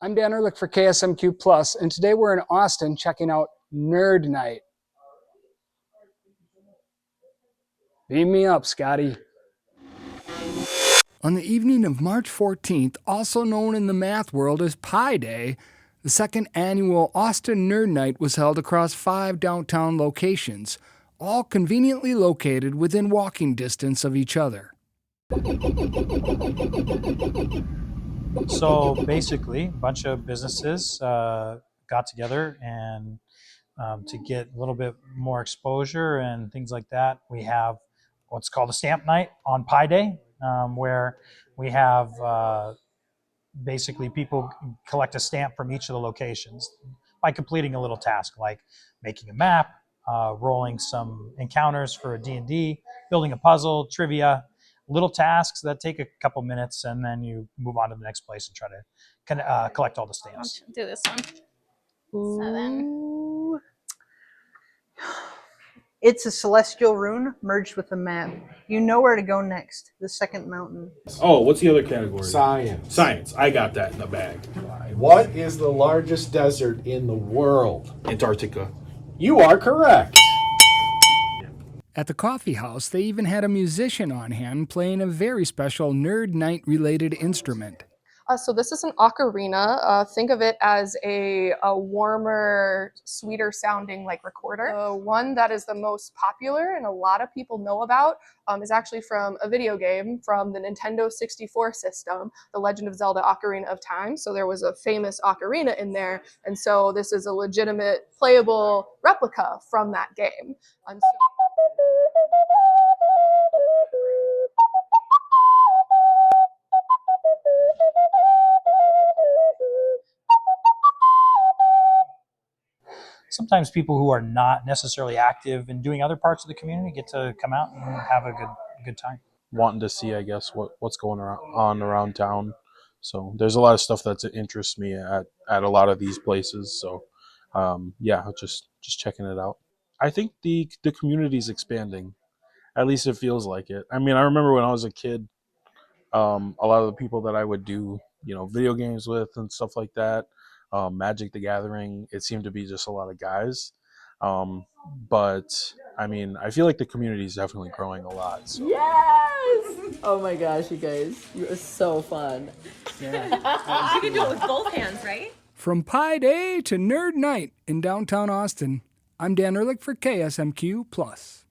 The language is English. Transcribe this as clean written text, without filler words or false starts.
I'm Dan Ehrlich for KSMQ Plus, and today we're in Austin checking out Nerd Night. Beam me up, Scotty. On the evening of March 14th, also known in the math world as Pi Day, the second annual Austin Nerd Night was held across 5 downtown locations, all conveniently located within walking distance of each other. So basically, a bunch of businesses got together and to get a little bit more exposure and things like that, we have what's called a stamp night on Pi Day, where we have basically people collect a stamp from each of the locations by completing a little task like making a map, rolling some encounters for a D&D, building a puzzle, trivia, little tasks that take a couple minutes, and then you move on to the next place and try to collect all the stamps. I'll do this one. Ooh. 7. It's a celestial rune merged with a map. You know where to go next. The second mountain. Oh, what's the other category? Science. Science. I got that in the bag. What is the largest desert in the world? Antarctica. You are correct. At the coffee house, they even had a musician on hand playing a very special Nerd Night related instrument. So this is an ocarina. Think of it as a warmer, sweeter sounding like recorder. The one that is the most popular and a lot of people know about is actually from a video game from the Nintendo 64 system, The Legend of Zelda Ocarina of Time. So there was a famous ocarina in there, and so this is a legitimate playable replica from that game. And so Sometimes people who are not necessarily active in doing other parts of the community get to come out and have a good time. Wanting to see, I guess, what's going on around town. So there's a lot of stuff that interests me at a lot of these places. So yeah, just checking it out. I think the community's expanding. At least it feels like it. I mean, I remember when I was a kid, a lot of the people that I would do, video games with and stuff like that, Magic the Gathering, it seemed to be just a lot of guys. But I mean, I feel like the community is definitely growing a lot. So. Yes! Oh my gosh, you guys, you are so fun. Yeah. You can do it with both hands, right? From Pi Day to Nerd Night in downtown Austin, I'm Dan Ehrlich for KSMQ Plus.